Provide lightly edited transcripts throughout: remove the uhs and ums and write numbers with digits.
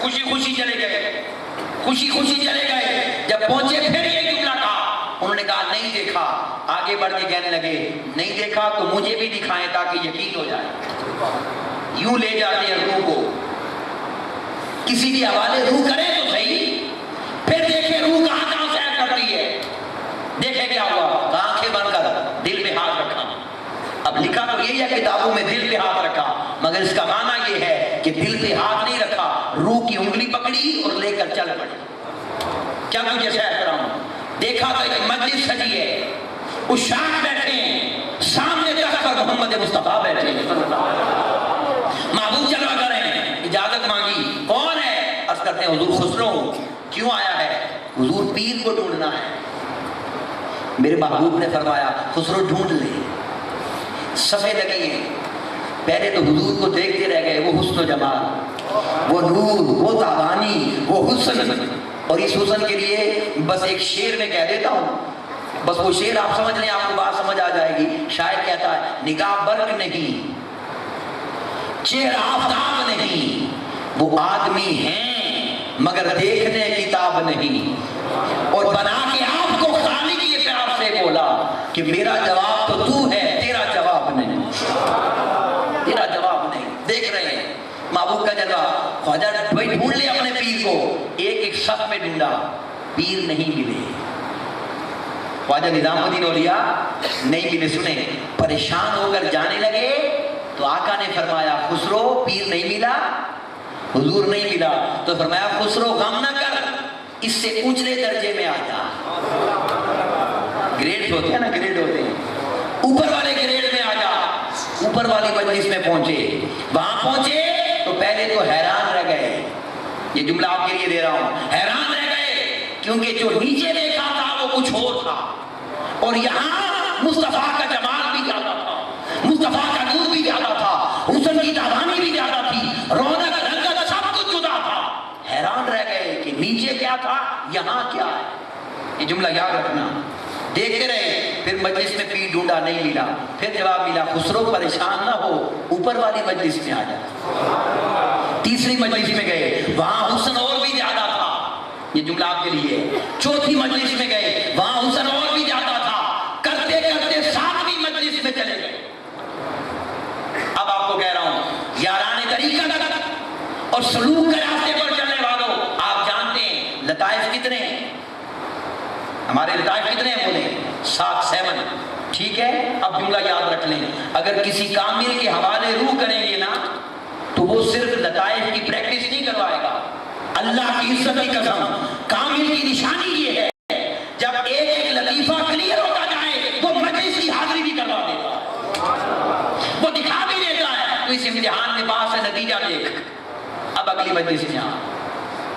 خوشی خوشی چلے گئے، خوشی خوشی چلے گئے. جب پہنچے پھر یہ جملہ کہا، انہوں نے کہا نہیں دیکھا. آگے بڑھ کے کہنے لگے نہیں دیکھا تو مجھے بھی دکھائیں تاکہ یقین ہو جائے. یوں لے جاتے ہیں روح کو، کسی بھی حوالے روح کرے تو صحیح، پھر دیکھیں روح کہاں کہاں سیر کرتی ہے. دیکھیں کیا ہوا، آنکھیں بند کر دل پہ ہاتھ رکھا. اب لکھا تو یہی ہے کتابوں میں دل پہ ہاتھ رکھا، مگر اس کا معنی یہ ہے کہ دل پہ ہاتھ نہیں رکھا، روح کی انگلی پکڑی اور لے کر چل پڑی. کیا تجھے سیر کراؤں؟ دیکھا تو ایک مجلس سجی ہے، عشاق بیٹھے ہیں، سامنے تخت پر محمد مصطفیٰ بیٹھے ہیں. محبوب جلوہ گر ہیں، اجازت مانگی. کون ہے؟ عرض کرتے ہیں حضور خسرو. کیوں آیا ہے؟ حضور پیر کو ڈھونڈنا ہے. میرے محبوب نے فرمایا خسرو ڈھونڈ لے. صفیں لگی ہیں. پہلے تو حضور کو دیکھتے رہ گئے، وہ حسن و جمال، وہ نور، وہ تابانی، وہ حسن. اور اس حسن کے لیے بس ایک شعر میں کہہ دیتا ہوں، بس وہ شعر آپ سمجھ لیں، آپ کو بات سمجھ آ جائے گی. شاعر کہتا ہے نگاہ برق نہیں، چہرہ آفتاب نہیں، وہ آدمی ہیں مگر دیکھنے کتاب نہیں. اور بنا کے آپ کو خالق یہ پیار سے بولا کہ میرا جواب تو ہے، تیرا جواب نہیں، تیرا جواب نہیں. دیکھ رہے ہیں محبوب کا جلوہ. خواجہ بھائی ڈھونڈ لے اپنے پیر کو. ایک ایک صف میں ڈھونڈا، پیر نہیں ملے. خواجہ نظام الدین اولیاء نہیں ملے. سنیں، پریشان ہو کر جانے لگے تو آقا نے فرمایا خسرو پیر نہیں ملا، حضور نہیں ملا. تو فرمایا خسرو غم نہ کر، اس سے اونچے درجے میں آ جا. گریڈ ہوتے ہیں نا، گریڈ ہوتے ہیں، اوپر والے گریڈ میں آ جا. اوپر والی مجلس میں پہنچے. وہاں پہنچے تو پہلے تو حیران رہ گئے. یہ جملہ آپ کے لیے دے رہا ہوں، حیران رہ گئے کیونکہ جو نیچے دیکھا تھا وہ کچھ اور تھا، اور یہاں مصطفیٰ کا جمال بھی زیادہ تھا، مصطفیٰ کا نور بھی زیادہ تھا، حسن کی تابانی بھی زیادہ تھی، رونق رنگت سب کچھ جدا تھا. حیران رہ گئے کہ نیچے کیا تھا یہاں کیا ہے. یہ جملہ یاد رکھنا. دیکھتے رہے. پھر مجلس میں پیر ڈھونڈا نہیں ملا. پھر جواب ملا خسرو پریشان نہ ہو، اوپر والی مجلس میں آ جا. تیسری مجلس میں گئے، وہاں حسن اور بھی زیادہ تھا. یہ جملہ آپ کے لیے. چوتھی مجلس میں گئے، وہاں حسن اور بھی زیادہ تھا. کرتے کرتے ساتویں مجلس میں چلے گئے. اب آپ کو کہہ رہا ہوں یاران طریقت اور سلوک کے راستے پر چلنے والوں، آپ جانتے ہیں لطائف کتنے ہیں؟ ہمارے لطائف کتنے ہیں؟ بولے 7 ٹھیک ہے. اب جملہ یاد رکھ لیں، اگر کسی کامل کے حوالے روح کریں گے نا تو وہ صرف لطائف کی پریکٹس نہیں کروائے گا. اللہ کی عزت کی قسم، کامل کی نشانی یہ ہے جب ایک ایک لطیفہ کلیئر ہوتا جائے وہ مجلس کی حاضری بھی کروا دیتا، وہ دکھا بھی دیتا ہے. تو اس امتحان میں پاس ہے، نتیجہ دیکھ. اب اگلی مجلس میں آ.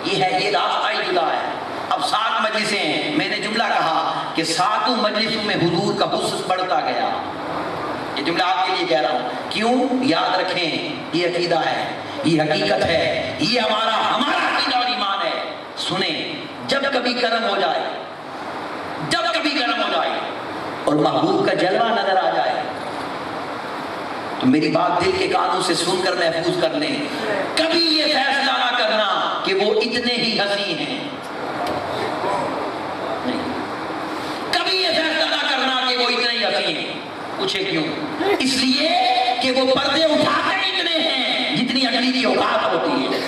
یہ ہے، یہ راستہ ہی جدا ہے. اب 7 مجلسیں ہیں. میں نے جملہ کہا کہ 7 مجلسوں میں حضور کا حسن بڑھتا گیا. یہ جملہ آپ کے لیے کہہ رہا ہوں. کیوں؟ یاد رکھیں، یہ عقیدہ ہے، یہ حقیقت ہے، یہ ہمارا عقیدہ اور ایمان ہے. سنیں، جب کبھی کرم ہو جائے، جب کبھی کرم ہو جائے اور محبوب کا جلوہ نظر آ جائے تو میری بات دل کے کانوں سے سن کر محفوظ کر لیں. کبھی یہ فیصلہ نہ کرنا کہ وہ اتنے ہی حسین ہیں. کبھی یہ فیصلہ نہ کرنا کہ وہ اتنے ہی حسین ہیں. پوچھے کیوں؟ اس لیے کہ وہ پردے اٹھاتے اتنے ہیں جتنی اگلی کی اوقات ہوتی ہے.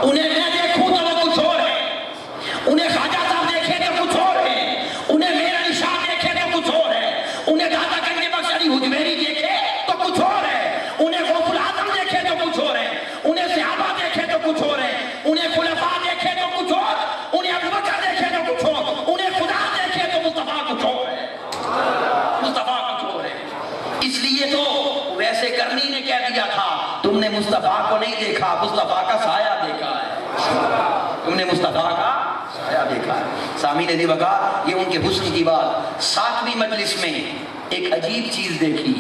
انہیں میں دیکھوں تو وہ کچھ اور ہے، انہیں خواجہ صاحب دیکھے تو کچھ اور ہے، انہیں میرا نشان دیکھے تو کچھ اور ہے، انہیں دادا گنج بخش علی حجویری دیکھے تو کچھ اور ہے، انہیں غوث العظم دیکھے تو کچھ اور ہے، انہیں صحابہ دیکھے تو کچھ اور ہے، انہیں خلفاء دیکھے تو کچھ اور، انہیں ابو بکر دیکھے تو کچھ اور، انہیں خدا دیکھے تو مصطفیٰ کچھ اور ہے، مصطفیٰ کچھ اور ہے. اس لیے تو ویسے کرنی نے کہہ دیا تھا تم نے مصطفیٰ کو نہیں دیکھا، مصطفیٰ کا سایہ دیکھا ہے، تم نے مصطفیٰ کا سایہ دیکھا ہے. سامعین عزیز وقا، یہ ان کے حسن کی بات. 7ویں مجلس میں ایک عجیب چیز دیکھی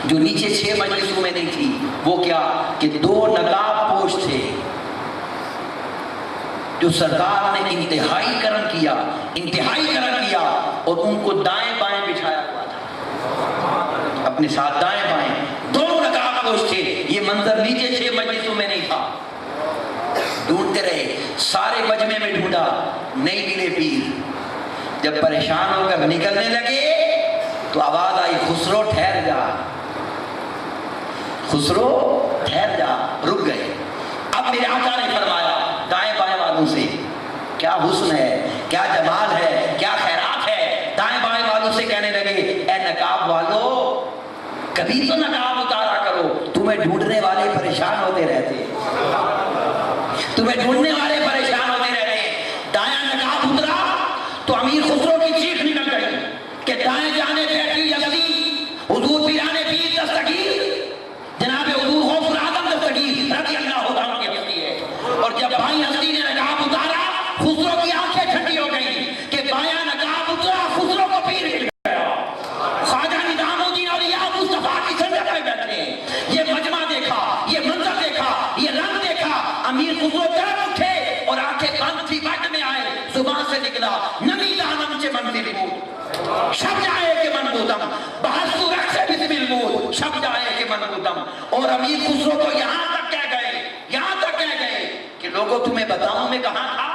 جو نیچے 6 مجلسوں میں نہیں تھی. وہ کیا کہ 2 نقاب پوش تھے جو سرکار نے انتہائی کرم کیا، انتہائی کرم کیا، اور ان کو دائیں بائیں بچھایا ہوا تھا اپنے ساتھ. دائیں بائیں 2 نقاب پوش تھے. یہ منظر نیچے 6 مجلسوں میں نہیں تھا. ڈھونڈتے رہے, سارے مجمع میں ڈھونڈا, نہیں ملے پیر. جب پریشان ہو کر نکلنے لگے تو آواز آئی, خسرو ٹھہر جا, خسرو ٹھہر جا. رک گئے. اب میرے آقا نے فرمایا دائیں بائیں والوں سے, کیا حسن ہے, کیا جمال ہے, کیا خیرات ہے. دائیں بائیں والوں سے کہنے لگے, اے نقاب والو کبھی تو نقاب اتارا کرو, تمہیں ڈھونڈنے والے پریشان ہوتے رہتے, تمہیں ڈھونڈنے والے پریشان ہوتے رہتے. دائیں نقاب اترا تو امیر خسرو کی چیخ نکل گئی کہ دائیں جانے بیٹھی یزید, حضور پیرانے پیر دستگیر جناب حضور غوث العظم دستگیر رضی اللہ عنہ کی ہستی ہے. اور جب بائیں ہستی نے نقاب اتارا, خسرو کی آنکھیں ٹھنڈی ہو گئی کہ بایاں نقاب اترا, خسرو کو پیر مل گیا. خواجہ نظام الدین اولیاء مصطفیٰ کی سجدہ میں بیٹھے, یہ مجمع دیکھا, یہ منظر دیکھا, یہ رنگ دیکھا. امیر خسرو تڑپ اٹھے اور آنکھیں بند تھی, بٹ میں آئے, زبان سے نکلا نمی دانم چے منزل بود شب جائے کہ من بودم, بحثو رکھ سے بسم المود شب جائے کہ من بودم. اور امیر خسرو تو یہاں تک کہہ گئے, یہاں تک کہہ گئے کہ لوگوں تمہیں بتاؤں میں کہاں تھا,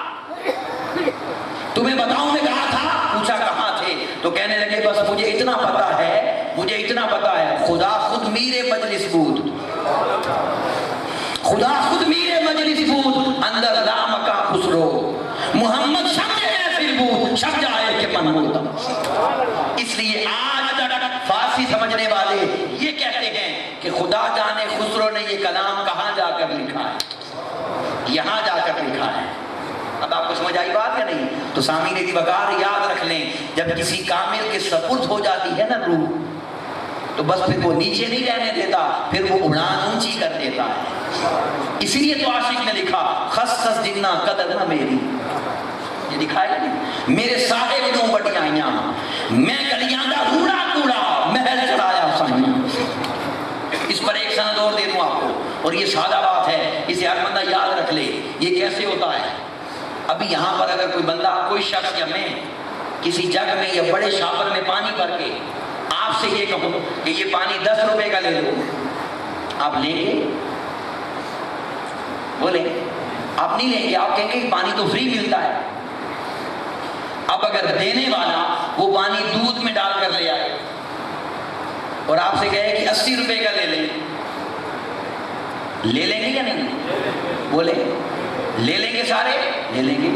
تمہیں بتاؤں میں کہاں تھا. پوچھا کہاں تھے, تو کہنے لگے بس مجھے اتنا پتا ہے, مجھے اتنا پتا ہے, خدا خود میرے مجلس بود, خدا خود میرے مجلس بود, اندر لام کا خسرو محمد شمع محفل بود شب جائے کہ من بودم. اس لیے آج تک فارسی سمجھنے والے یہ کہتے ہیں کہ خدا جانے خسرو نے یہ کلام کہاں جا کر لکھا ہے, یہاں جا کر لکھا ہے. اب آپ کو سمجھ آئی بات یا نہیں؟ تو سامعین دی وقار یاد رکھ لیں, جب کسی کامل کے سپرد ہو جاتی ہے نا روح, تو بس پھر وہ نیچے نہیں رہنے دیتا, پھر وہ اڑان اونچی کر دیتا ہے. اسی لیے تو عاشق نے لکھا, خس خس جنہ قدر نہ میری, یہ دکھایا نہیں, میرے صاحب نوں بڑی آئیاں, میں کلیاں دا روڑا کوڑا محل چڑھایا سائیاں. اس پر ایک سند اور دے دوں آپ کو, اور یہ سادہ بات ہے, اسے ہر بندہ یاد رکھ لے. یہ کیسے ہوتا ہے؟ ابھی یہاں پر اگر کوئی بندہ, کوئی شخص یا میں کسی جگ میں یا بڑے شاپر میں پانی بھر کے آپ سے یہ کہوں کہ یہ پانی 10 روپے کا لے لو, آپ لیں گے؟ بولیں, آپ نہیں لیں گے, آپ کہیں گے کہ پانی تو فری ملتا ہے. اب اگر دینے والا وہ پانی دودھ میں ڈال کر لے آئے اور آپ سے کہے کہ 80 روپے کا لے لیں, لے لیں گے یا نہیں؟ بولے, لے لیں گے سارے, لے لیں گے.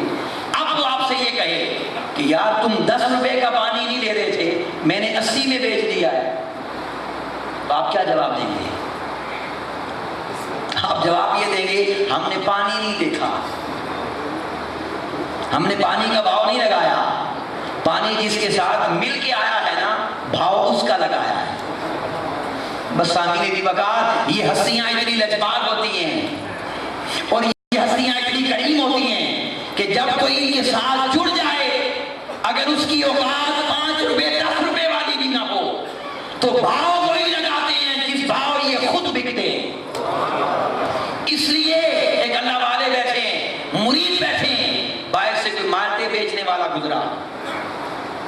اب تو آپ سے یہ کہے کہ یار تم 10 روپے کا پانی نہیں لے رہے تھے, میں نے 80 میں بیچ دیا ہے, تو آپ کیا جواب دیں گے؟ آپ جواب یہ دیں گے, ہم نے پانی نہیں دیکھا, ہم نے پانی کا بھاؤ نہیں لگایا, پانی جس کے ساتھ مل کے آیا ہے نا, بھاؤ اس کا لگایا ہے. بس سامعین دی وقار, یہ ہستیاں اتنی لجپال ہوتی ہیں اور یہ ہستیاں اتنی کریم ہوتی ہیں کہ جب کوئی ان کے ساتھ جڑ جائے, اگر اس کی اوقات 5 روپے 10 روپے والی بھی نہ ہو, تو بھاؤ وہی لگاتے ہیں جس بھاؤ یہ خود بکتے ہیں. اس لیے ایک اللہ والے بیٹھے ہیں, مرید بیٹھے ہیں, باہر سے کوئی مالٹے بیچنے والا گزرا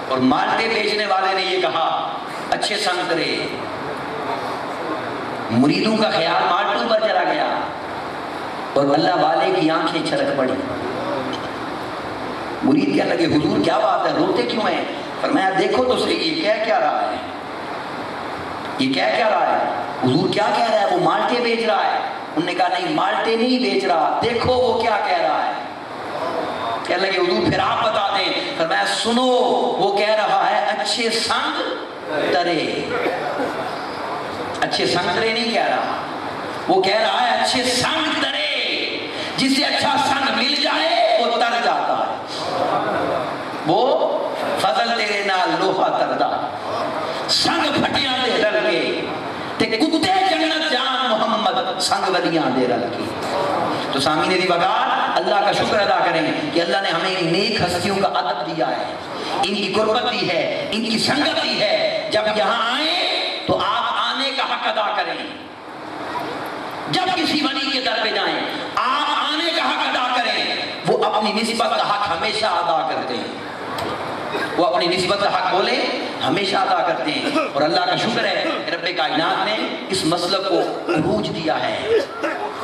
اور مالٹے بیچنے والے نے یہ کہا, اچھے سنترے. مریدوں کا خیال مالٹوں پر چلا گیا اور اللہ والے کی آنکھیں چھلک پڑی. مرید کہنے لگے, حضور کیا بات ہے, روتے کیوں ہیں؟ فرمایا دیکھو تو صحیح, یہ کہہ کیا رہا ہے, یہ کہہ کیا رہا ہے؟ حضور کیا کہہ رہا ہے؟ وہ مالٹے بیچ رہا ہے. انہوں نے کہا نہیں, مالٹے نہیں بیچ رہا, دیکھو وہ کیا کہہ رہا ہے. کہنے لگے حضور پھر آپ بتا دیں. فرمایا سنو, وہ کہہ رہا ہے اچھے سنگ ترے. اچھے سنگ ترے نہیں کہہ رہا, وہ کہہ رہا ہے اچھے سنگ ترے. جسے اچھا سنگ مل جائے وہ تر جاتا ہے. وہ فضل تیرے نال لوہا تردا, سنگ پھٹیاں دے رل کے تے کتے جنت جان محمد سنگ ولیاں دے رل کے. تو سامعین دی وقار, اللہ کا شکر ادا کریں کہ اللہ نے ہمیں نیک ہستیوں کا ادب دیا ہے, ان کی قربت دی ہے, ان کی سنگت دی ہے. جب یہاں آئیں تو آپ آنے کا حق ادا کریں. جب کسی ولی کے در پہ جائیں آپ آنے کا حق ادا کریں. وہ اپنی نسبت کا حق ہمیشہ ادا کرتے ہیں, وہ اپنی نسبت کا حق بولے ہمیشہ ادا کرتے ہیں. اور اللہ کا شکر ہے رب کائنات نے اس مسلک کو عروج دیا ہے,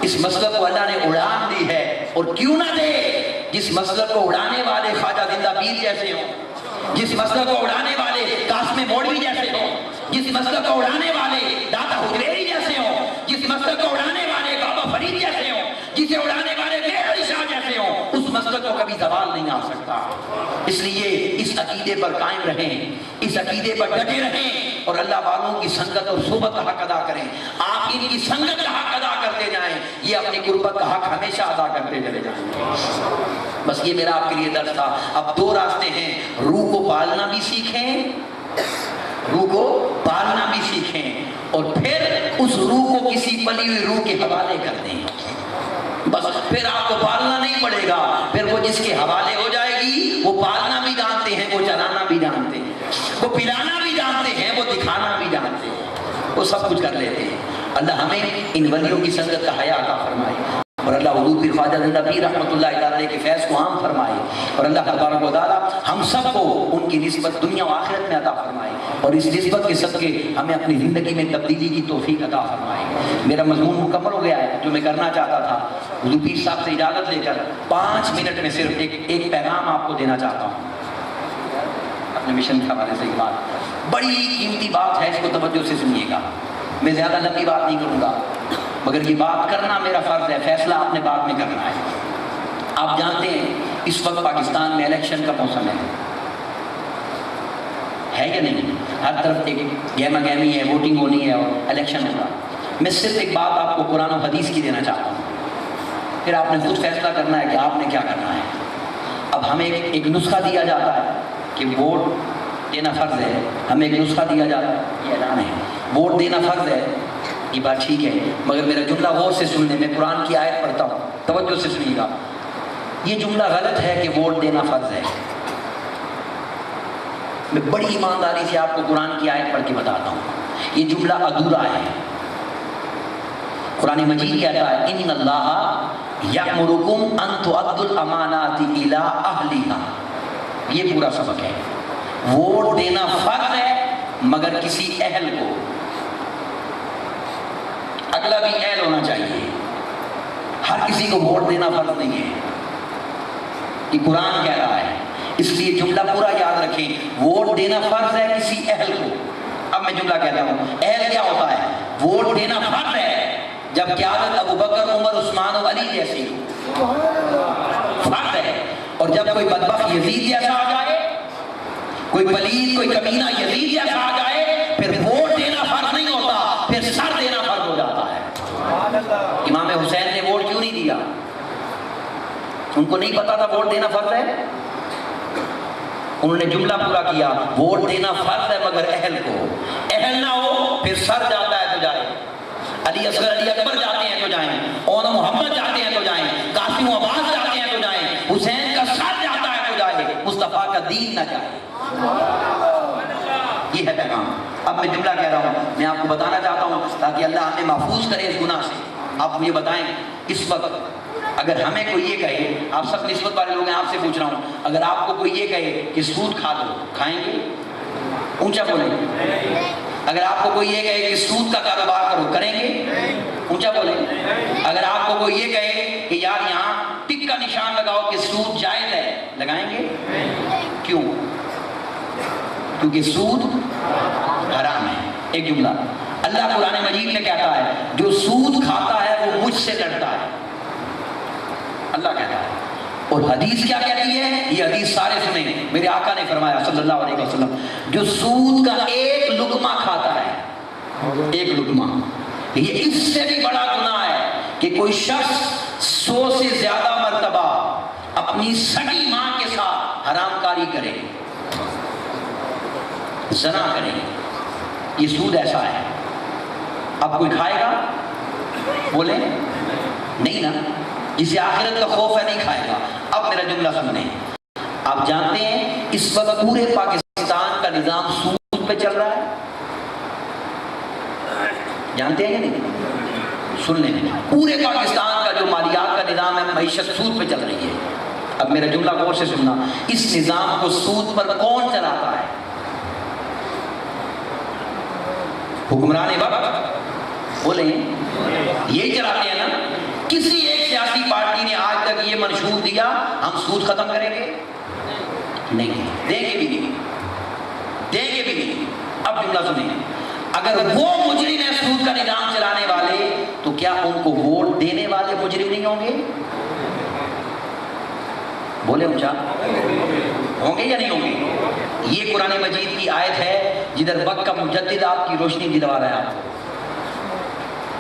اس مسلک کو اللہ نے اڑان دی ہے اور کیوں نہ دے جس مسلک کو اڑانے والے خواجہ زندہ پیر جیسے ہوں، جس مسلک کو اڑانے والے قاسم مولوی جیسے ہوں، جس مسلک کو اڑانے والے داتا حجویری جیسے ہوں، جس مسلک کو اڑانے والے بابا فرید جیسے ہوں، جسے اڑانے والے میرے علی شاہ جیسے ہوں، اس مسلک کو کبھی زوال نہیں آ سکتا۔ اس لیے اس عقیدے پر قائم رہیں، اس عقیدے پر ڈٹے رہیں اور اللہ والوں کی سنگت اور صحبت کا حق ادا کریں۔ آپ ان کی سنگت کا حق ادا کرتے جائیں، یہ اپنی قربت کا حق ہمیشہ ادا کرتے چلے جائیں۔ بس یہ میرا آپ کے لیے درس تھا۔ اب دو راستے ہیں، روح کو پالنا بھی سیکھیں، روح کو پالنا بھی سیکھیں، اور پھر اس روح کو کسی پلی ہوئی روح کے حوالے کر دیں۔ بس پھر آپ کو پالنا نہیں پڑے گا، پھر وہ جس کے حوالے ہو جائے گی، وہ پالنا بھی جانتے ہیں، وہ چلانا بھی جانتے ہیں، وہ پلانا بھی جانتے ہیں، وہ دکھانا بھی جانتے ہیں، وہ سب کچھ کر لیتے ہیں۔ اللہ ہمیں ان ولیوں کی سنگت کا حیا عطا فرمائے، اور اللہ حضور پیر خواجہ زندہ پیر رحمۃ اللہ تعالی کے فیض کو عام فرمائے، اور اللہ تبارک و تعالی ہم سب کو ان کی نسبت دنیا و آخرت میں عطا فرمائے، اور اس نسبت کے صدقے ہمیں اپنی زندگی میں تبدیلی کی توفیق عطا فرمائے۔ میرا مضمون مکمل ہو گیا ہے جو میں کرنا چاہتا تھا۔ حضور پیر صاحب سے اجازت لے کر 5 منٹ میں صرف ایک پیغام آپ کو دینا چاہتا ہوں اپنے مشن کے حوالے سے۔ ایک بات بڑی قیمتی بات ہے، اس کو توجہ سے سنیے گا۔ میں زیادہ لمبی بات نہیں کروں گا، مگر یہ بات کرنا میرا فرض ہے، فیصلہ آپ نے بعد میں کرنا ہے۔ آپ جانتے ہیں اس وقت پاکستان میں الیکشن کا موسم ہے یا نہیں؟ ہر طرف ایک گہما گہمی ہے، ووٹنگ ہونی ہے اور الیکشن ہوگا۔ میں صرف ایک بات آپ کو قرآن و حدیث کی دینا چاہتا ہوں، پھر آپ نے خود فیصلہ کرنا ہے کہ آپ نے کیا کرنا ہے۔ اب ہمیں ایک نسخہ دیا جاتا ہے کہ ووٹ دینا فرض ہے، ہمیں ایک نسخہ دیا جاتا ہے، یہ اعلان ہے، ووٹ دینا فرض ہے۔ یہ بات ٹھیک ہے، مگر میرا جملہ غور سے سن لیں، میں قرآن کی آیت پڑھتا ہوں، توجہ سے سنیے گا۔ یہ جملہ غلط ہے کہ ووٹ دینا فرض ہے۔ میں بڑی ایمانداری سے آپ کو قرآن کی آیت پڑھ کے بتاتا ہوں، یہ جملہ ادھورا ہے۔ قرآن مجید کہتا ہے ان اللہ یأمرکم ان تؤدوا الامانات الی اہلھا، یہ پورا سبق ہے۔ ووٹ دینا فرض ہے مگر کسی اہل کو، اگلا بھی اہل ہونا چاہیے، ہر کسی کو ووٹ دینا فرض نہیں ہے، یہ قرآن کہہ رہا ہے۔ اس لیے جملہ پورا یاد رکھیں، ووٹ دینا فرض ہے کسی اہل کو۔ اب میں جملہ کہتا ہوں، اہل کیا ہوتا ہے؟ ووٹ دینا فرض ہے جب قیادت ابو بکر عمر عثمان و علی جیسی ہو، فرض ہے۔ اور جب کوئی بدبخت یزید جیسا آ جائے، کوئی پلید کوئی کمینہ یزید جیسا آ جائے، پھر ووٹ دینا فرض نہیں ہوتا، پھر سر دینا فرض ہو جاتا ہے۔ امام حسین نے ووٹ کیوں نہیں دیا؟ ان کو نہیں پتا تھا ووٹ دینا فرض ہے؟ انہوں نے جملہ پورا کیا، ووٹ دینا فرض ہے مگر اہل کو، اہل نہ ہو پھر سر جاتا ہے تو جائے، علی اصغر علی اکبر جاتے ہیں تو جائیں، اون محمد جاتے ہیں تو جائیں، قاسم و عباس جاتے ہیں تو جائیں، حسین کا سر جاتا ہے تو جائے، مصطفیٰ کا دین نہ جائے۔ یہ ہے پیغام۔ اب میں جملہ کہہ رہا ہوں، میں آپ کو بتانا چاہتا ہوں تاکہ اللہ ہمیں محفوظ کرے اس گناہ سے۔ آپ مجھے بتائیں اس وقت اگر ہمیں کوئی یہ کہے، آپ سب نسبت والے لوگ ہیں، آپ سے پوچھ رہا ہوں، اگر آپ کو کوئی یہ کہے کہ سود کھا لو، کھائیں گے؟ اونچا بولیں۔ اگر آپ کو کوئی یہ کہے کہ سود کا کاروبار کرو، کریں گے؟ اونچا بولیں۔ اگر آپ کو کوئی یہ کہے کہ یار یہاں ٹک کا نشان لگاؤ کہ سود جائز ہے، لگائیں گے؟ کیوں؟ کیونکہ سود حرام ہے۔ ایک جملہ اللہ قرآن مجید میں کہتا ہے جو سود کھاتا ہے وہ مجھ سے لڑتا ہے، اللہ کہتا ہے۔ اور حدیث کیا کہتی ہے؟ یہ حدیث سارے سنیں، میرے آقا نے فرمایا صلی اللہ علیہ وسلم، جو سود کا ایک لقمہ کھاتا ہے، ایک لقمہ، یہ اس سے بھی بڑا گناہ ہے کہ کوئی شخص 100 سے زیادہ مرتبہ اپنی سگی ماں کے ساتھ حرام کاری کرے، زنا کرے۔ یہ سود ایسا ہے۔ اب کوئی کھائے گا؟ بولے نہیں نا، جسے آخرت کا خوف ہے نہیں کھائے گا۔ اب میرا جملہ سنیں، آپ جانتے ہیں اس وقت پورے پاکستان کا نظام سود پہ چل رہا ہے، جانتے ہیں یا نہیں؟ سن لیں، پورے پاکستان کا جو مالیات کا نظام ہے، معیشت سود پہ چل رہی ہے۔ اب میرا جملہ غور سے سننا، اس نظام کو سود پر کون چلاتا ہے؟ حکمران وقت، بولیں یہی چلاتے ہیں نا۔ کسی ایک سیاسی پارٹی نے آج تک یہ منشور دیا ہم سود ختم کریں گے؟ نہیں، دیں گے بھی نہیں، دیں گے بھی نہیں۔ اب جملہ سنیں، اگر وہ مجرم ہے سود کا نظام چلانے والے تو کیا ان کو ووٹ دینے والے مجرم نہیں ہوں گے؟ بولے اونچا، ہوں گے یا نہیں ہوں گے؟ یہ قرآن مجید کی آیت ہے جدھر وقت کا مجدد آپ کی روشنی دلوا رہا ہے آپ کو،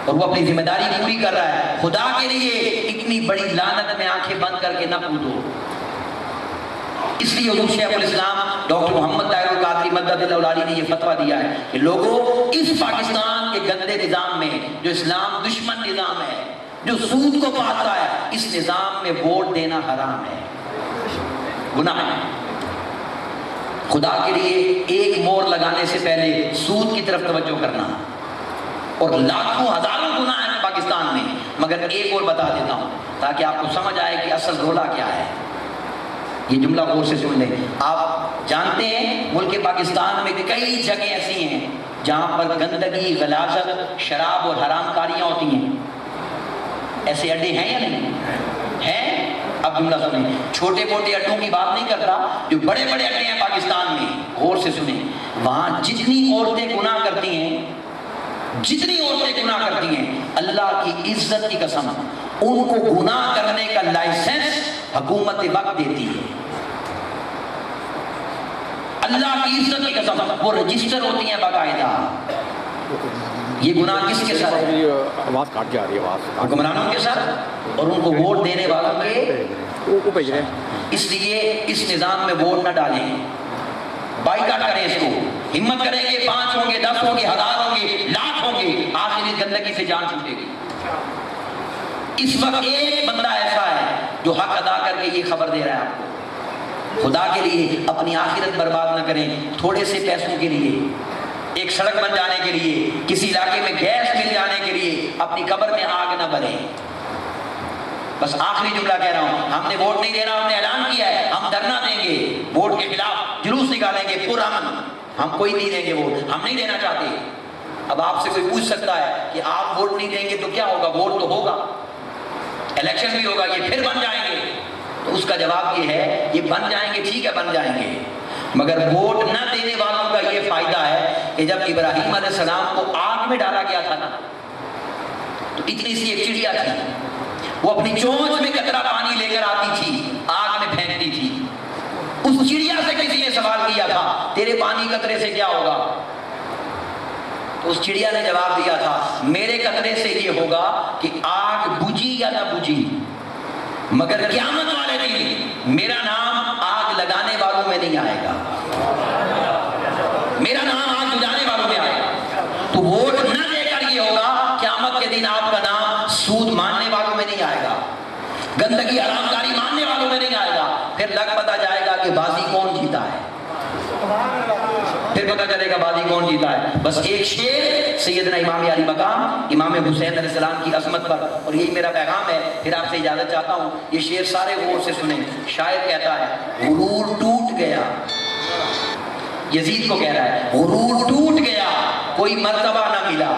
اور وہ اپنی ذمہ داری پوری کر رہا ہے۔ خدا کے لیے اتنی بڑی لعنت میں آنکھیں بند کر کے نہ کودو۔ اس لیے حضور شیخ الاسلام ڈاکٹر محمد طاہر القادری مدد اللہ علیہ نے یہ فتویٰ دیا ہے کہ لوگوں اس پاکستان کے گندے نظام میں جو اسلام دشمن نظام ہے، جو سود کو پالتا ہے، اس نظام میں ووٹ دینا حرام ہے، گناہ ہے۔ خدا کے لیے ایک مور لگانے سے پہلے سود کی طرف توجہ کرنا، اور لاکھوں ہزاروں گناہ ہیں پاکستان میں، مگر ایک اور بتا دیتا ہوں تاکہ آپ کو سمجھ آئے کہ اصل رولا کیا ہے۔ یہ جملہ غور سے سن لیں۔ آپ جانتے ہیں ملک پاکستان میں کئی جگہیں ایسی ہیں جہاں پر گندگی، غلاظت، شراب اور حرام کاریاں ہوتی ہیں۔ ایسے اڈے ہیں یا نہیں ہیں؟ اب جملہ سنیں، چھوٹے موٹے اڈوں کی بات نہیں کرتا، جو بڑے بڑے اڈے ہیں پاکستان میں، غور سے سنیں۔ وہاں جتنی عورتیں گناہ کرتی ہیں، جتنی عورتیں گناہ کرتی ہیں، اللہ کی عزت کی قسم ان کو گناہ کرنے کا لائسنس حکومت وقت دیتی ہے۔ اللہ کی عزت کی قسم وہ رجسٹر ہوتی ہیں باقاعدہ۔ یہ گناہ کس کے ساتھ ہے؟ آواز کاٹ کے آ رہی ہے، آواز حکمرانوں کے ساتھ اور ان کو ووٹ دینے والوں کے بھیج رہے ہیں۔ اس لیے اس نظام میں ووٹ نہ ڈالیں، بائیکاٹ کریں اس کو۔ ہمت کریں گے 5 ہوں گے، 10 ہوں گے، 1000 ہوں گے، لاکھ ہوں گے، آخر اس گندگی سے جان چھوٹے گی۔ اس وقت ایک بندہ ایسا ہے جو حق ادا کر کے یہ خبر دے رہا ہے آپ کو۔ خدا کے لیے اپنی آخرت برباد نہ کریں تھوڑے سے پیسوں کے لیے، ایک سڑک بن جانے کے لیے، کسی علاقے میں گیس مل جانے کے لیے اپنی قبر میں آگ نہ بھریں۔ بس آخری جملہ کہہ رہا ہوں، ہم نے ووٹ نہیں دینا، ہم نے اعلان کیا ہے ہم دھرنا دیں گے، ووٹ کے خلاف جلوس نکالیں گے پرامن، ہم کوئی نہیں دیں گے ووٹ، ہم نہیں دینا چاہتے۔ اب آپ سے کوئی پوچھ سکتا ہے کہ آپ ووٹ نہیں دیں گے تو کیا ہوگا؟ ووٹ تو ہوگا، الیکشن بھی ہوگا، یہ پھر بن جائیں گے۔ تو اس کا جواب یہ ہے یہ بن جائیں گے، ٹھیک ہے بن جائیں گے، مگر ووٹ نہ دینے والوں کا یہ فائدہ ہے کہ جب ابراہیم علیہ السلام کو آگ میں ڈالا گیا تھا نا، تو اتنی سی ایک چڑیا تھی، وہ اپنی چونچ میں قطرہ پانی لے کر آتی تھی، آگ میں پھینکتی تھی۔ اس چڑیا سے کسی نے سوال کیا تھا تیرے پانی قطرے سے کیا ہوگا؟ تو اس چڑیا نے جواب دیا تھا میرے قطرے سے یہ ہوگا کہ آگ بجھی یا نہ بجھی، مگر قیامت والے دن میرا نام آگ لگانے والوں میں نہیں آئے گا، میرا نام آگ بجھانے والوں میں آئے گا۔ تو ووٹ نہ دے کر یہ ہوگا قیامت کے دن آپ کا نام سود ماننے والوں میں نہیں آئے گا، گندگی حرام کاری ماننے والوں میں نہیں آئے گا۔ پھر لگ پتہ جائے گا کہ بازی کون جیتا ہے، پھر پتہ چلے گا بازی کون جیتا ہے۔ بس ایک شعر سیدنا امام علی مقام امام حسین علیہ السلام کی عظمت پر، اور یہی میرا پیغام ہے، پھر آپ سے اجازت چاہتا ہوں۔ یہ شعر سارے غور سے سنیں۔ شاعر کہتا ہے غرور ٹوٹ گیا، یزید کو کہہ رہا ہے غرور ٹوٹ گیا کوئی مرتبہ نہ ملا،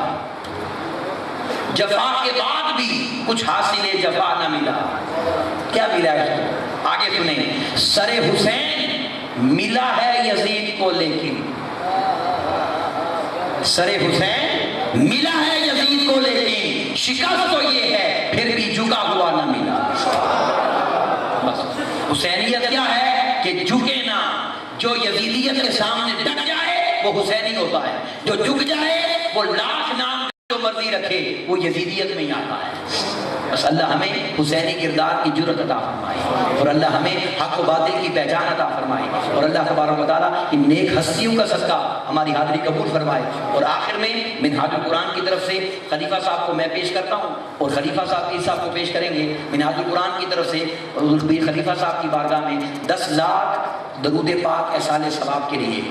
جفا کے بعد بھی کچھ حاصل جفا نہ ملا۔ کیا ملا ہے؟ آگے سنیں، سر حسین ملا ہے یزید کو لیکن، سر حسین ملا ہے یزید کو لیکن شکست تو یہ ہے پھر بھی جھکا ہوا نہ ملا۔ بس حسینیت کیا ہے کہ جھکے نہ، جو یزیدیت کے سامنے ڈٹ جائے وہ حسینی ہوتا ہے، جو جھک جائے وہ لاکھ نام جو مرضی رکھے وہ یزیدیت میں ہی آتا ہے۔ بس اللہ ہمیں حسینی کردار کی جرأت عطا فرمائے، اور اللہ ہمیں حق و باطل کی پہچان عطا فرمائے، اور اللہ تبارک و تعالیٰ ان نیک ہستیوں کا صدقہ ہماری حاضری قبول فرمائے۔ اور آخر میں منہاج القرآن کی طرف سے خلیفہ صاحب کو میں پیش کرتا ہوں، اور خلیفہ صاحب پیر صاحب کو پیش کریں گے۔ منہاج القرآن کی طرف سے خلیفہ صاحب کی بارگاہ میں 10 لاکھ درود پاک احسان ثواب کے لیے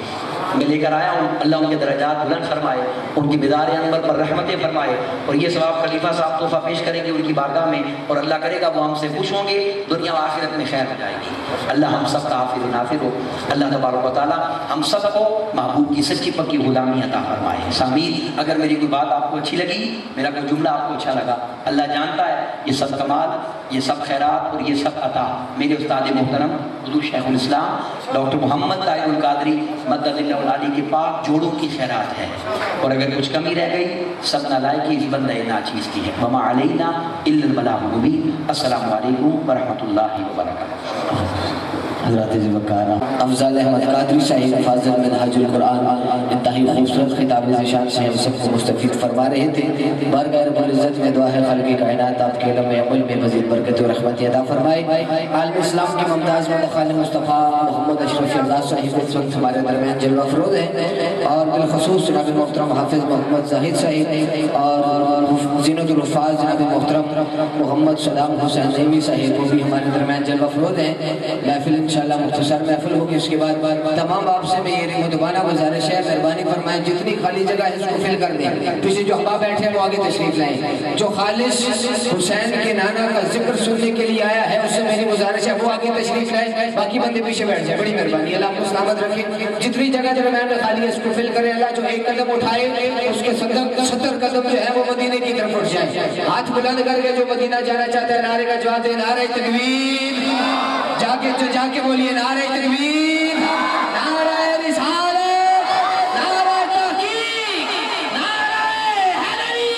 میں لے کر آیا ہوں. اللہ ان کے درجات بلند فرمائے, ان کی مدار انور پر رحمتیں فرمائے, اور یہ ثواب خلیفہ صاحب تحفہ پیش کریں گے ان کی بارگاہ میں, اور اللہ کرے گا وہ ہم سے خوش ہوں گے, دنیا و آخرت میں خیر ہو جائے گی. اللہ ہم سب کا حافظ و ناصر ہو. اللہ تبارک و تعالیٰ ہم سب کو محبوب کی سچی پکی غلامی عطا فرمائے. سامعین, اگر میری کوئی بات آپ کو اچھی لگی, میرا کوئی جملہ آپ کو اچھا لگا, اللہ جانتا ہے یہ سب کمال, یہ سب خیرات اور یہ سب عطا میرے استاد محترم حضور شیخ الاسلام ڈاکٹر محمد طاہر القادری مدد اللہ علی کے پاک جوڑوں کی خیرات ہے. اور اگر کچھ کمی رہ گئی سب نالائقی اس بندہ ناچیز کی ہے. وما علینا الا البلاغ المبین. السلام علیکم ورحمۃ اللہ وبرکاتہ. حضرت ذوالفقار افضل احمد قادری صاحب فاضل منہاج القرآن انتہائی خوبصورت خطاب ذیشان سے ہم سب کو مستفید فرما رہے تھے. بارگاہ رب العزت میں دعا ہے خالق کائنات آپ کے علم عمل میں مزید برکت و رحمت عطا فرمائے. عالم اسلام کی ممتاز مدخال مصطفیٰ محمد اشرف اللہ صاحب اس وقت ہمارے درمیان جلوہ افروز ہیں, اور بالخصوص جناب محترم حافظ محمد زاہد صاحب اور زینت الحفاظ جناب محترم محمد صدام حسین نعیمی صاحب وہ بھی ہمارے درمیان جلوہ افروز ہیں. محفل انشاءاللہ مختصر محفل ہوگی. اس کے بعد تمام آپ سے میں یہ مدبانہ گزارش ہے, مہربانی فرمائیں جتنی خالی جگہ ہے اس کو فل کر دیں. پیچھے جو احباب بیٹھے ہیں وہ آگے تشریف لائیں. جو خالص حسین کے نانا کا ذکر سننے کے لیے آیا ہے اس سے میری گزارش ہے وہ آگے تشریف لائیں, باقی بندے پیچھے بیٹھ جائیں. بڑی مہربانی, اللہ کو سلامت رکھے. جتنی جگہ درمیان میں خالی ہے اس کو فل کریں. اللہ جو ایک قدم اٹھائے اس کے 70 قدم جو ہے وہ مدینے کی طرف اٹھ جائیں. ہاتھ بلند کر کے جو مدینہ جانا چاہتا ہے نعرے کا جواب دے, نعرہ تکبیر. جا کے بولیے نعرہ تکبیر, نعرہ رسالت, نعرہ تحقیق, نعرہ حیدری,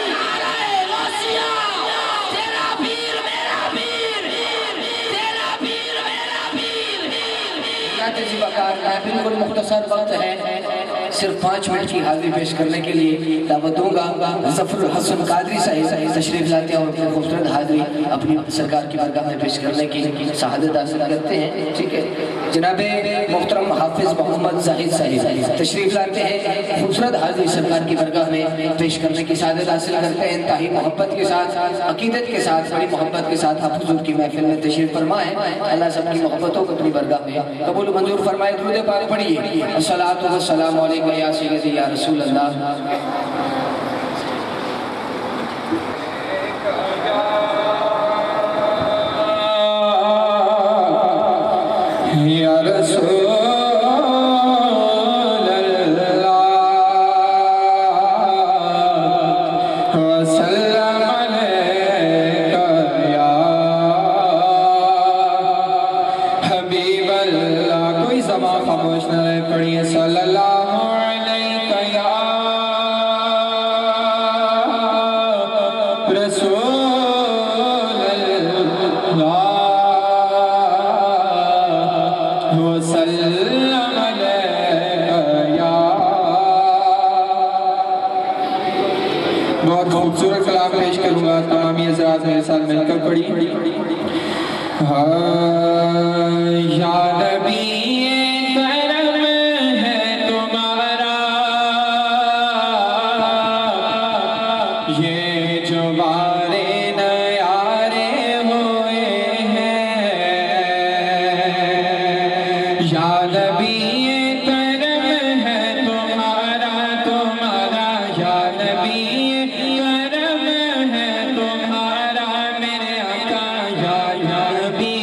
نعرہ غوثیہ. تیرا پیر میرا پیر, تیرا پیر میرا پیر. بالکل مختصر وقت ہے, صرف 5 منٹ کی حاضری پیش کرنے کے لیے دعوت دوں گا. ظفر الحسن قادری صاحب تشریف لاتے ہیں اور خوبصورت حاضری اپنی سرکار کی بارگاہ میں پیش کرنے کی سعادت حاصل کرتے ہیں. ٹھیک ہے, جناب محترم حافظ محمد زاہد صاحب تشریف لاتے ہیں, خوبصورت حاضری سرکار کی بارگاہ میں پیش کرنے کی سعادت حاصل کرتے ہیں. انتہائی محبت کے ساتھ, عقیدت کے ساتھ, بڑی محبت کے ساتھ آپ حضور کی محفل میں تشریف فرمائیں. اللہ سب کی محبتوں کو اپنی بارگاہ میں قبول و منظور فرمائے. درود پاک پڑھیے. الصلاۃ والسلام علیکم یا سیدی یا رسول اللہ. یا رسول اللہ وسلم علیکہ یا حبیب اللہ. کوئی زبان خاموش نہ رہے, پڑھیے صلی اللہ علیکہ یا رسول اللہ وسلم علیکہ یا. بہت خوبصورت کلام پیش کروں گا, تمامی حضرات میرے ساتھ مل کر پڑھی. یا نبی کرم ہے تمہارا, یہ جو بارے نیارے ہوئے ہیں. یا نبی کرم ہے تمہارا, یا نبی کرم ہے تمہارا میرے آقا. یا نبی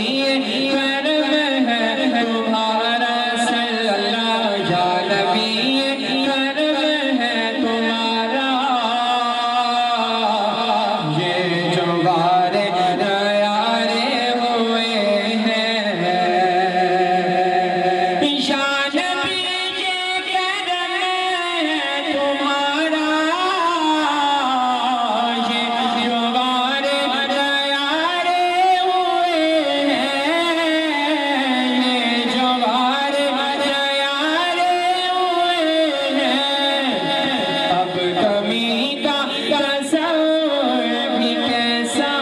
کرم ہے تمہارا صلی اللہ. یا نبی کرم ہے تمہارا, یہ جو بارے نیارے ہوئے ہیں. یا نبی کرم ہے تمہارا, یہ جو بارے نیارے ہوئے ہیں. یہ جو بارے نیارے ہوئے ہیں. اب کمی کا تصور بھی کیسا,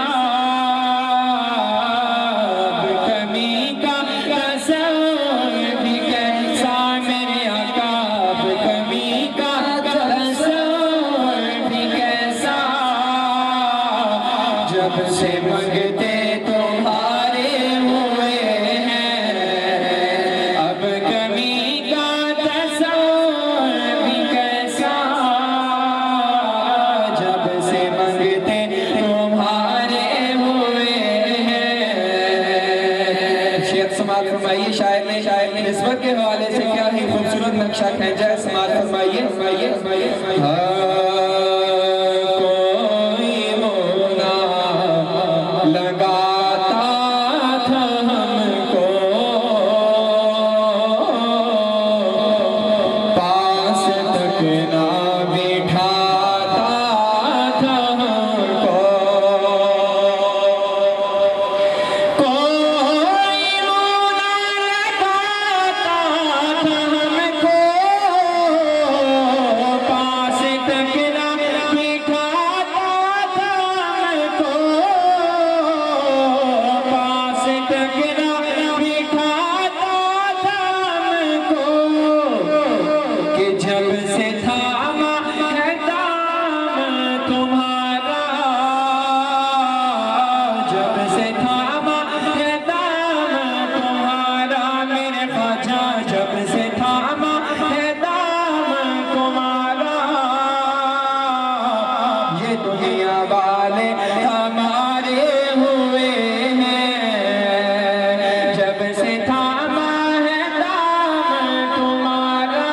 اب کمی کا تصور بھی کیسا میرے آقا. اب کمی کا تصور بھی کیسا, جب سے منگتے تمہارے ہوئے ہیں. سماعت فرمائیے شاعر نے نسبت کے حوالے سے کیا ہی خوبصورت نقشہ کھینچا ہے، سماعت فرمائیے کوئی مولا لگاتا تھا ہم کو پاس تک نہ بٹھاتا تھا ہم کو کوئی مولا لگاتا تھا ہم کو پاس تک نہ بٹھاتا تھا ہم کو پاس تک نہ بٹھاتا تھا ہم کو کہ جب سے تھاما ہے دام تمہارا جب سے تھاما ہے دام تمہارا میرے خواجہ جب سے تھاما ہے دام تمہارا یہ دنیا والے ہمارے ہوئے ہیں جب سے تھاما ہے دام تمہارا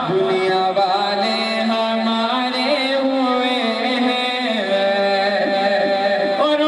دنیا والے ہمارے ہوئے ہیں اور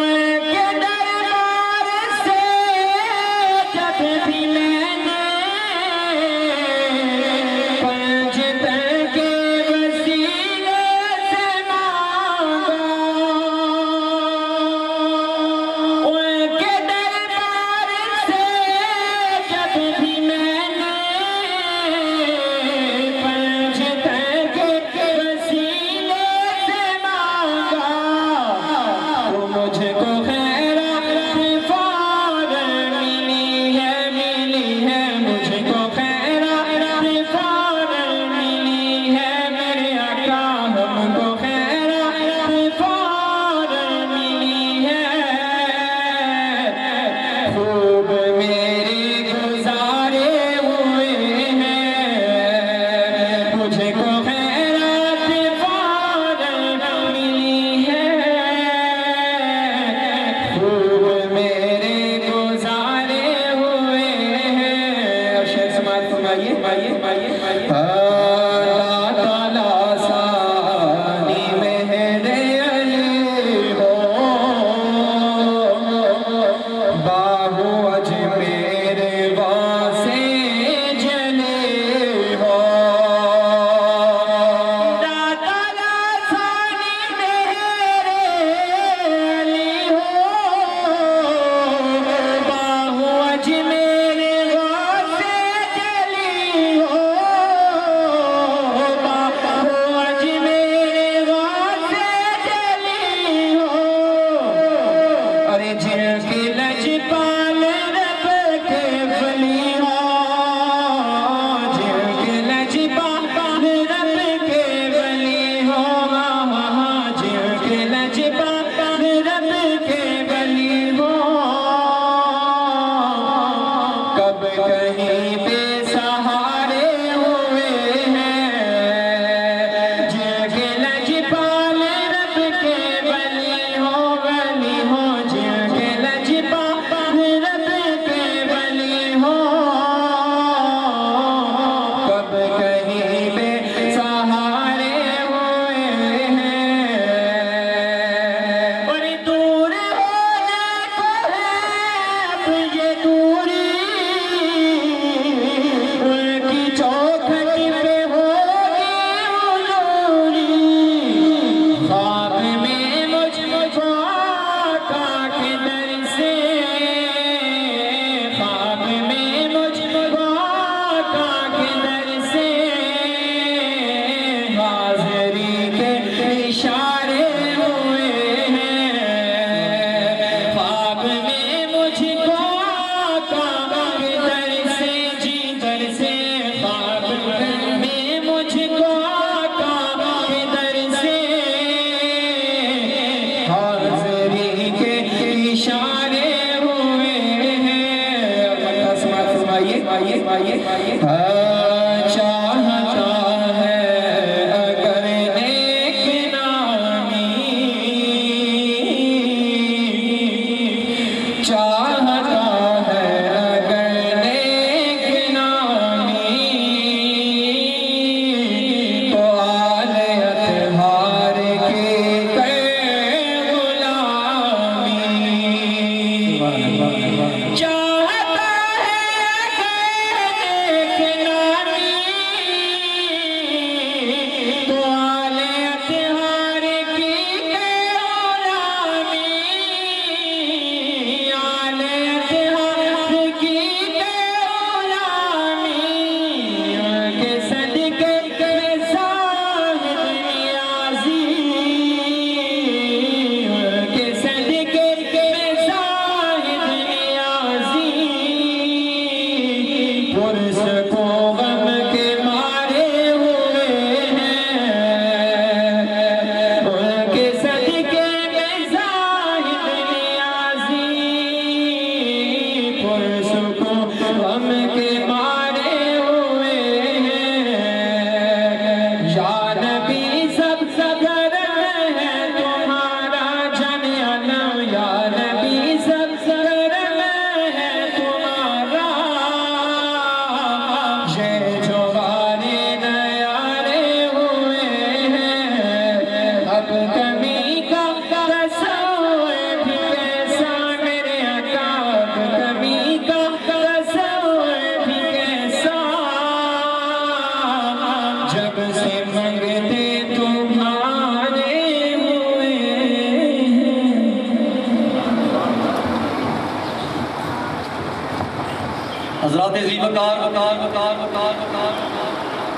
حضرات ذیوقار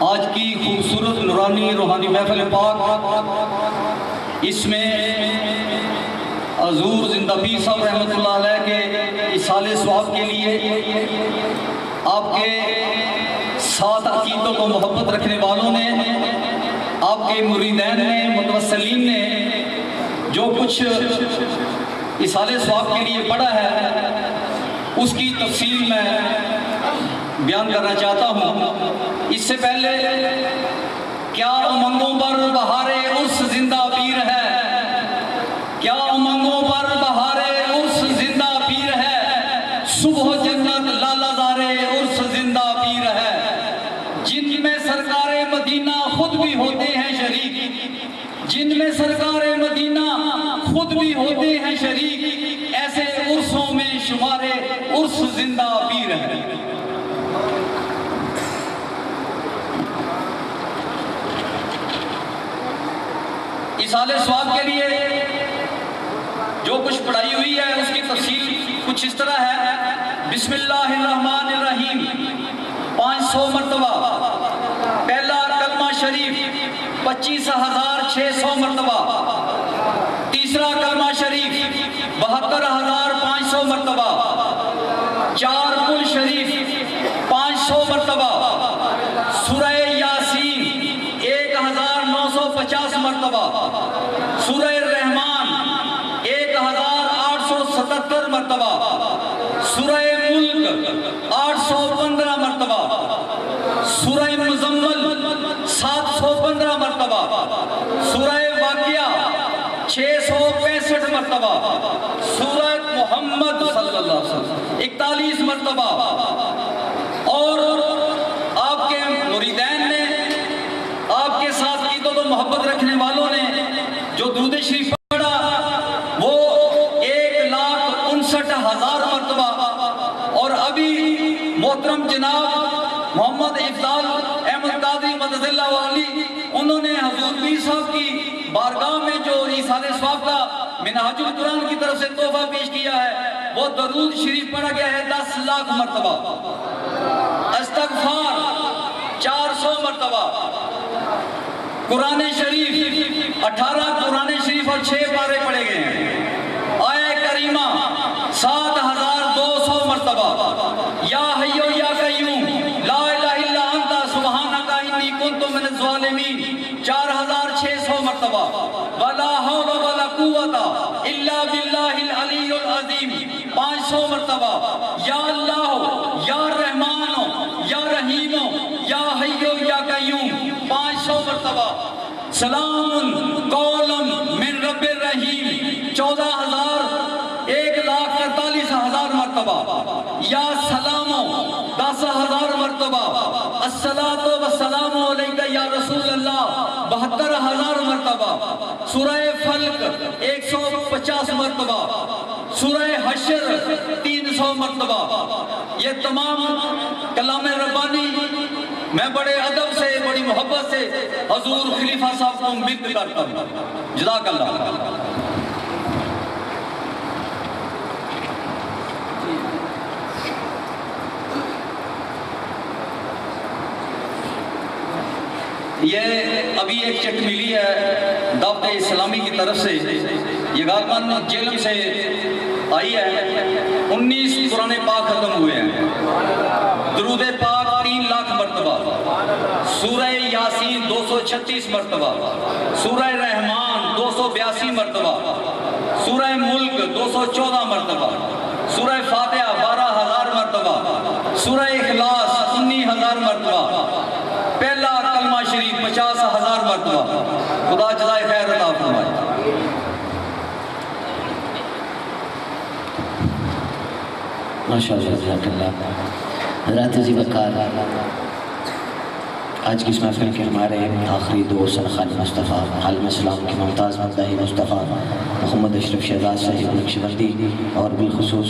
آج کی خوبصورت نورانی روحانی محفل پاک، اس میں حضور زندہ پیر صاحب رحمۃ اللہ علیہ کے ایصال ثواب کے لیے آپ کے ساتھ عقیدوں کو محبت رکھنے والوں نے، آپ کے مریدین نے، متوسلین نے جو کچھ ایصال ثواب کے لیے پڑھا ہے، اس کی تفصیل میں بیان کرنا چاہتا ہوں۔ اس سے پہلے کیا امنگوں پر بہار عرس زندہ پیر ہے، کیا امنگوں پر بہار عرس زندہ پیر ہے، صبح جنت لالا زار عرس زندہ پیر ہے، جن میں سرکار مدینہ خود بھی ہوتے ہیں شریک، جن میں سرکار مدینہ خود بھی ہوتے ہیں شریک، ایسے عرصوں میں شمار عرس زندہ پیر ہے۔ ایصال ثواب کے لیے جو کچھ پڑھائی ہوئی ہے اس کی تفصیل کچھ اس طرح ہے۔ بسم اللہ الرحمن الرحیم 500 مرتبہ، پہلا کلمہ شریف 25,600 مرتبہ، تیسرا کلمہ شریف 72,500 مرتبہ، 4 کل شریف 500 مرتبہ، سورہ یاسین 1,950 مرتبہ، سورہ رحمان 1,877 مرتبہ، سورہ ملک 815 مرتبہ، سورہ مزمل 715 مرتبہ، سورہ واقعہ 665 مرتبہ، سورہ محمد صلی اللہ علیہ وسلم 41 مرتبہ، اور آپ کے مریدین نے، آپ کے ساتھ عقیدت و محبت رکھنے والوں نے جو درود شریف پڑھا وہ 1,59,000 مرتبہ، اور ابھی محترم جناب محمد افضال احمد قادری مدد اللہ علی، انہوں نے حضور پیر صاحب کی بارگاہ میں جو ایصال ثواب کا منہاج القرآن کی طرف سے تحفہ پیش کیا ہے، وہ درود شریف پڑھا گیا ہے 10 لاکھ مرتبہ، استغفار 400 مرتبہ، قرآن شریف 18 قرآن شریف اور 6 پارے پڑھے گئے ہیں، آیہ کریمہ 7,200 مرتبہ، یا حیو یا قیوم لا الہ الا انت سبحانک انی کنت من الظالمین 4,600 مرتبہ، ولا حول ولا قوت الا باللہ العلی العظیم 500 مرتبہ، یا اللہ یا رحمان یا رحیم یا حیو یا قیوم 500 مرتبہ، سلام قولا من رب الرحیم 1,43,000 مرتبہ، یا سلام 10,000 مرتبہ، الصلاۃ والسلام علیک یا رسول اللہ 72,000 مرتبہ، سورہ فلق 150 مرتبہ، سورہ حشر 300 مرتبہ۔ یہ تمام کلام ربانی میں بڑے ادب سے، بڑی محبت سے حضور خلیفہ صاحب کو مد کرتا ہوں۔ جزاک اللہ۔ یہ ابھی ایک چٹ ملی ہے دعوت اسلامی کی طرف سے، یہ غالباً جیلم سے آئی ہے، 19 قرآن پاک ختم ہوئے ہیں، درود پاک 3 لاکھ مرتبہ، سورہ یاسین 236 مرتبہ، سورہ رحمان 282 مرتبہ، سورہ ملک 214 مرتبہ، سورہ فاتحہ 12,000 مرتبہ، سورہ اخلاص 19,000 مرتبہ، پہلا کلمہ شریف 50,000 مرتبہ۔ خدا جزائے خیر عطا فرمائے۔ ماشاءاللہ جزاک اللہ۔ حضرات ذیوقار، آج کی اس محفل کے ہمارے آخری دوست خالد مصطفیٰ عالم اسلام کے ممتاز مداحی مصطفیٰ محمد اشرف شہزاد صاحب نقشبندی، اور بالخصوص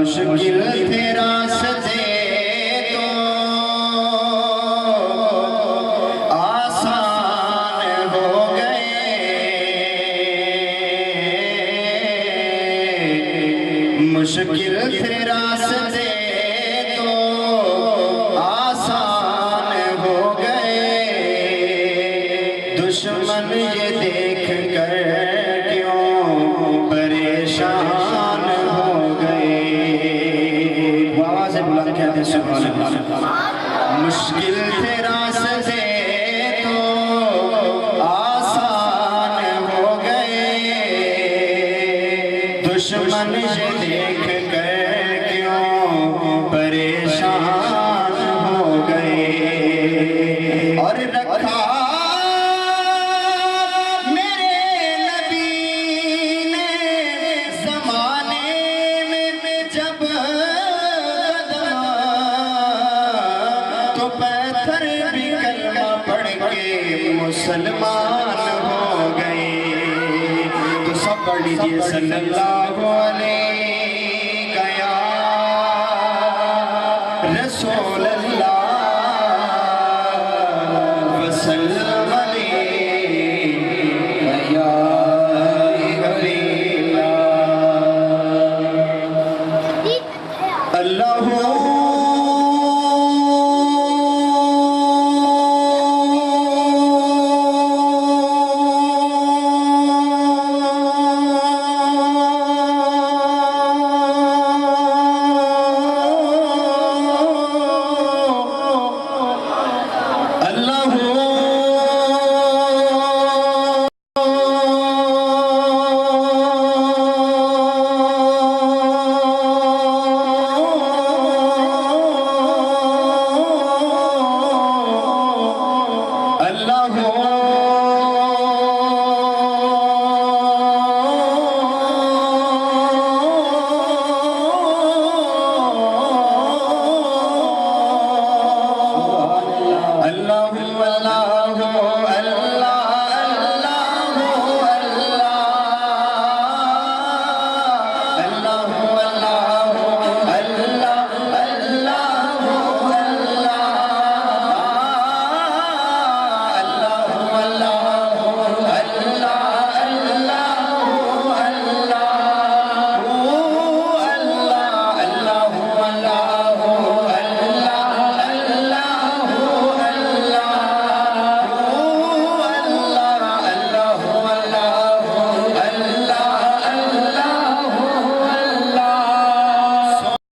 مشکل تھے راستے تو آسان ہو گئے، مشکل تھے راستے تو آسان ہو گئے، دشمن یہ دیکھ کر کیوں پریشان ہو گئے۔ آواز بلند کہتے ہیں سبحان اللہ۔ مشکل تھے راستے تو آسان ہو گئے، دشمن یہ دیکھ کر کیوں پریشان ہو گئے، اور رکھا مسلمان ہو گئے۔ تو سب پڑھ لیجئے صلی اللہ علیہ